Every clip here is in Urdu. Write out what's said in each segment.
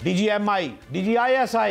DGMI, DGISI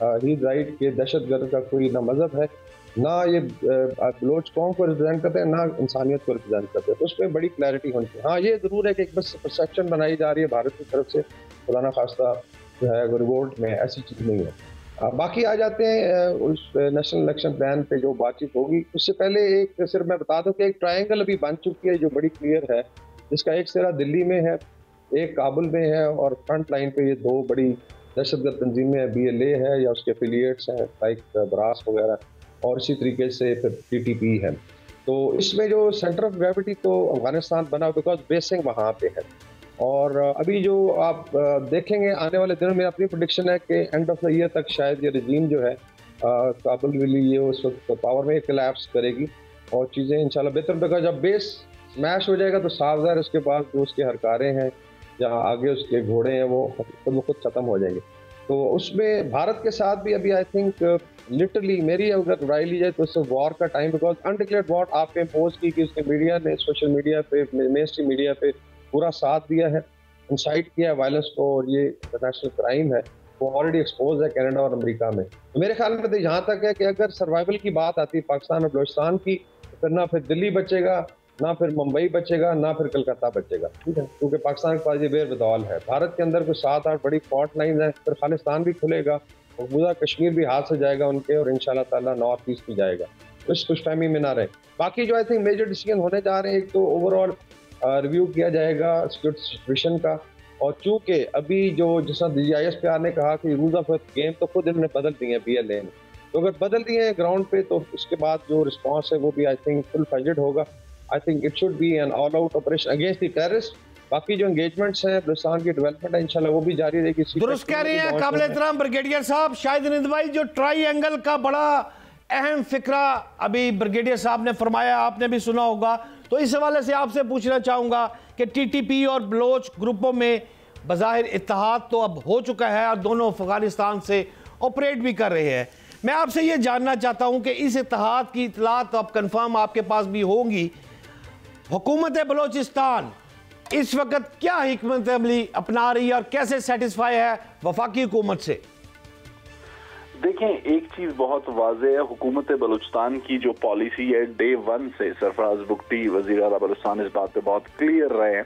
ہی رائٹ کہ دہشت گرد کا کوئی نہ مذہب ہے، نہ یہ بلوچ قوم کو ریپرزینٹ کرتے ہیں، نہ انسانیت کو ریپرزینٹ کرتے ہیں. اس میں بڑی کلیئرٹی ہونی چاہیے. ہاں یہ ضرور ہے کہ ایک بس پرسیپشن بنائی جا رہی ہے بھارت کی طرف سے، خدا نہ خواستہ جو ہے ریوولٹ میں، ایسی چیز نہیں ہے. باقی آ جاتے ہیں اس نیشنل الیکشن پلان پہ جو بات چیت ہوگی. اس سے پہلے ایک صرف میں بتا دوں کہ ایک ٹرائنگل ابھی بن چکی ہے جو بڑی کلیئر ہے، جس کا ایک سرا دلی میں ہے، ایک کابل میں ہے، اور فرنٹ لائن پہ یہ دو بڑی دہشت گرد تنظیمیں ہیں، BLA ہے یا اس کے ایفیلیٹس ہیں لائک براس وغیرہ، اور اسی طریقے سے پھر TTP ہے. تو اس میں جو سینٹر آف گریوٹی تو افغانستان بنا بیکاز بیسنگ وہاں پہ ہے. اور ابھی جو آپ دیکھیں گے آنے والے دنوں میں، اپنی پریڈکشن ہے کہ اینڈ آف دا ایئر تک شاید یہ رجیم جو ہے کابل ویلی یہ اس وقت پاور میں کلیپس کرے گی اور چیزیں انشاءاللہ بہتر. بیکاز جب بیس سمیش ہو جائے گا تو صاف ظاہر اس کے بعد جو اس کے ہرکاریں ہیں یا آگے اس کے گھوڑے ہیں وہ خود ختم ہو جائیں گے. تو اس میں بھارت کے ساتھ بھی ابھی آئی تھنک لٹرلی میری اگر رائے لی جائے تو اس سے وار کا ٹائم، بیکاز انڈکلیئرڈ وار آپ پہ امپوز کی کہ اس کے میڈیا نے، سوشل میڈیا پہ، مین اسٹریم میڈیا پہ پورا ساتھ دیا ہے، انسائٹ کیا ہے وائلنس کو، اور یہ انٹرنیشنل کرائم ہے، وہ آلریڈی ایکسپوز ہے کینیڈا اور امریکہ میں. تو میرے خیال میں تو یہاں تک ہے کہ اگر سروائیول کی بات آتی ہے پاکستان اور بلوچستان کی، پھر نہ پھر دلی بچے گا، نہ پھر ممبئی بچے گا، نہ پھر کلکتہ بچے گا. ٹھیک ہے، کیونکہ پاکستان کے پاس یہ بیر بدول ہے. بھارت کے اندر کوئی 7-8 بڑی فالٹ لائنز ہیں، پھر خالستان بھی کھلے گا، مقبوضہ کشمیر بھی ہاتھ سے جائے گا ان کے، اور انشاءاللہ تعالیٰ نارتھ ایسٹ بھی جائے گا. اس خوش فہمی میں نہ رہے. باقی جو آئی تھنک میجر ڈیسیجن ہونے جا رہے ہیں، ایک تو اوور آل ریویو کیا جائے گا سیکورٹی سچویشن کا، اور چونکہ ابھی جو جس طرح DGISPR نے کہا کہ رولز آف گیم تو خود انہوں نے بدل دی ہیں BLA نے، تو اگر بدل دیے ہیں گراؤنڈ پہ تو اس کے بعد جو رسپانس ہے وہ بھی آئی تھنک فل فلیجڈ ہوگا. I think it should be an all out operation against the terrorist. باقی جو انگیجمنٹس ہیں بلوچستان کی ڈیولپمنٹ ہے انشاءاللہ وہ بھی جاری رہے گی. درست کہہ رہے ہیں قابل احترام بریگیڈیئر صاحب. شاہد ہند بھائی، جو ٹرائی اینگل کا بڑا اہم فکرہ ابھی بریگیڈیئر صاحب نے فرمایا، آپ نے بھی سنا ہوگا، تو اس حوالے سے آپ سے پوچھنا چاہوں گا کہ TTP اور بلوچ گروپوں میں بظاہر اتحاد تو اب ہو چکا ہے اور دونوں افغانستان سے آپریٹ بھی کر رہے ہیں. میں آپ سے یہ جاننا چاہتا ہوں کہ اس اتحاد کی اطلاعات اب کنفرم آپ کے پاس بھی ہوں گی. حکومت بلوچستان اس وقت کیا حکمت عملی اپنا رہی ہے اور کیسے سیٹسفائی ہے وفاقی حکومت سے؟ دیکھیں، ایک چیز بہت واضح ہے، حکومت بلوچستان کی جو پالیسی ہے ڈے 1 سے سرفراز بگٹی وزیر اعلیٰ بلوچستان اس بات پہ بہت کلیئر رہے ہیں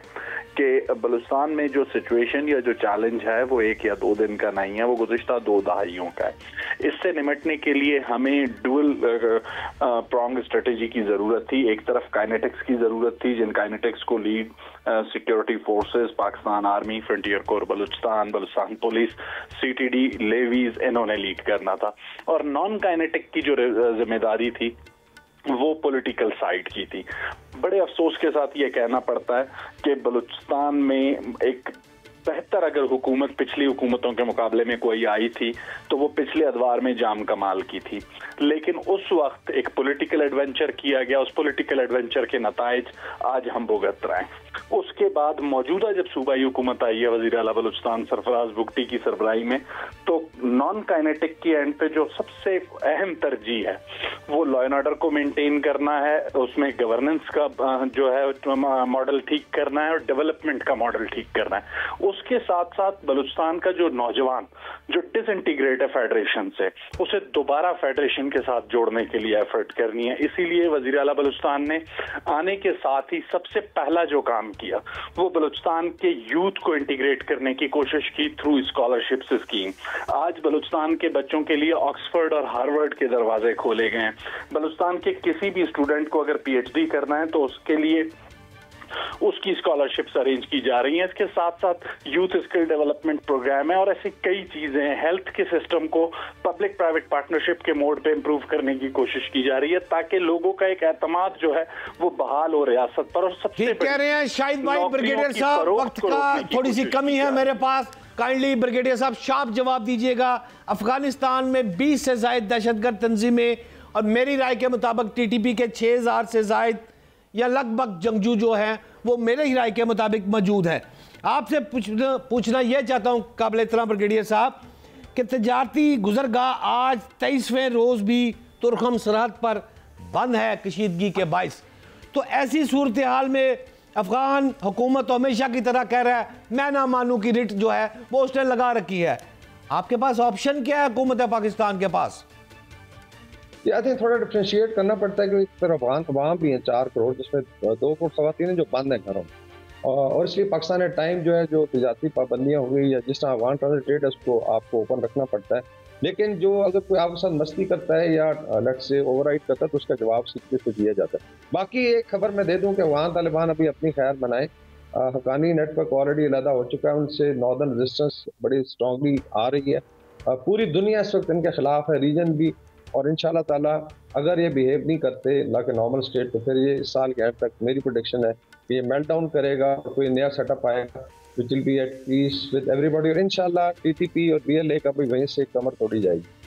کہ بلوچستان میں جو سچویشن یا جو چیلنج ہے وہ 1 یا 2 دن کا نہیں ہے، وہ گزشتہ 2 دہائیوں کا ہے. اس سے نمٹنے کے لیے ہمیں ڈوئل پرونگ اسٹریٹجی کی ضرورت تھی. ایک طرف کائنیٹکس کی ضرورت تھی، جن کائنیٹکس کو lead security forces, Pakistan army, frontier corps Balochistan police, CTD levies, انہوں نے لیڈ کرنا تھا. اور نان کائنیٹک کی جو ذمہ داری تھی وہ پولیٹیکل سائیڈ کی تھی. بڑے افسوس کے ساتھ یہ کہنا پڑتا ہے کہ بلوچستان میں ایک بہتر اگر حکومت پچھلی حکومتوں کے مقابلے میں کوئی آئی تھی تو وہ پچھلے ادوار میں جام کمال کی تھی، لیکن اس وقت ایک پولیٹیکل ایڈونچر کیا گیا. اس پولیٹیکل ایڈونچر کے نتائج آج ہم بھگت رہے ہیں. اس کے بعد موجودہ جب صوبائی حکومت آئی ہے وزیر اعلیٰ بلوچستان سرفراز بگٹی کی سربراہی میں، تو نان کائنیٹک کی اینڈ پہ جو سب سے اہم ترجیح ہے وہ لا اینڈ آرڈر کو مینٹین کرنا ہے، اس میں گورننس کا جو ہے ماڈل ٹھیک کرنا ہے اور ڈیولپمنٹ کا ماڈل ٹھیک کرنا ہے. اس کے ساتھ ساتھ بلوچستان کا جو نوجوان جو ڈس انٹیگریٹ ہے فیڈریشن سے، اسے دوبارہ فیڈریشن کے ساتھ جوڑنے کے لیے ایفرٹ کرنی ہے. اسی لیے وزیر اعلیٰ بلوچستان نے آنے کے ساتھ ہی سب سے پہلا جو کام کیا وہ بلوچستان کے یوتھ کو انٹیگریٹ کرنے کی کوشش کی تھرو اسکالرشپس اسکیم. آج بلوچستان کے بچوں کے لیے آکسفورڈ اور ہارورڈ کے دروازے کھولے گئے ہیں. بلوچستان کے کسی بھی اسٹوڈنٹ کو اگر PhD کرنا ہے تو اس کے لیے اس کی اسکالرشپس ارینج کی جا رہی ہیں. اس کے ساتھ ساتھ یوتھ اسکل ڈیولپمنٹ پروگرام ہے اور ایسی کئی چیزیں ہیں. ہیلتھ کے سسٹم کو پبلک پرائیویٹ پارٹنرشپ کے موڈ پہ امپروو کرنے کی کوشش کی جا رہی ہے تاکہ لوگوں کا ایک اعتماد جو ہے وہ بحال ہو ریاست پر. اور سب سے کہہ رہے ہیں شاہد بھائی بریگیڈیئر صاحب وقت کا تھوڑی سی کمی ہے میرے پاس، کائنڈلی بریگیڈیئر صاحب شارپ جواب دیجیے گا. افغانستان میں 20 سے زائد دہشت گرد تنظیمیں اور میری رائے کے مطابق TTP کے 6000 سے زائد یا لگ بھگ جنگجو جو ہیں وہ میرے ہی رائے کے مطابق موجود ہے. آپ سے پوچھنا یہ چاہتا ہوں قابل احترام بریگیڈیئر صاحب کہ تجارتی گزرگاہ آج 23ویں روز بھی ترکھم سرحد پر بند ہے کشیدگی کے باعث. تو ایسی صورتحال میں افغان حکومت ہمیشہ کی طرح کہہ رہا ہے میں نہ مانوں کی رٹ جو ہے وہ اس نے لگا رکھی ہے. آپ کے پاس آپشن کیا ہے حکومت پاکستان کے پاس؟ یہ آئی تھنک تھوڑا ڈفرینشیٹ کرنا پڑتا ہے کہ ایک طرف افغان تمام بھی ہیں 4 کروڑ، جس میں 2 کروڑ خواتین ہیں جو بند ہیں گھروں میں، اور اس لیے پاکستان ٹائم جو ہے جو تجارتی پابندیاں ہوئی یا جس طرح افغان ٹرانزٹ ریٹ ہے اس کو آپ کو اوپن رکھنا پڑتا ہے، لیکن جو اگر کوئی آپ کے ساتھ مستی کرتا ہے یا لیٹ سے اوور رائڈ کرتا ہے تو اس کا جواب سیدھے سے دیا جاتا ہے۔ باقی ایک خبر میں دے دوں کہ افغان طالبان ابھی اپنی خیر بنائیں، حقانی نیٹ ورک آلریڈی علیحدہ ہو چکا ہے، ان سے ناردرن ریزسٹنس بڑی اسٹرانگلی آ رہی ہے، پوری دنیا اس وقت ان کے خلاف ہے، ریجن بھی، اور انشاءاللہ تعالیٰ اگر یہ بیہیو نہیں کرتے لائک اے نارمل اسٹیٹ تو پھر یہ اس سال کے اینڈ تک میری پریڈکشن ہے کہ یہ میلٹ ڈاؤن کرے گا، کوئی نیا سیٹ اپ آئے گا which will be at peace with everybody، اور انشاءاللہ ٹی ٹی پی اور بی ایل اے کا بھی وہیں سے کمر توڑی جائے گی۔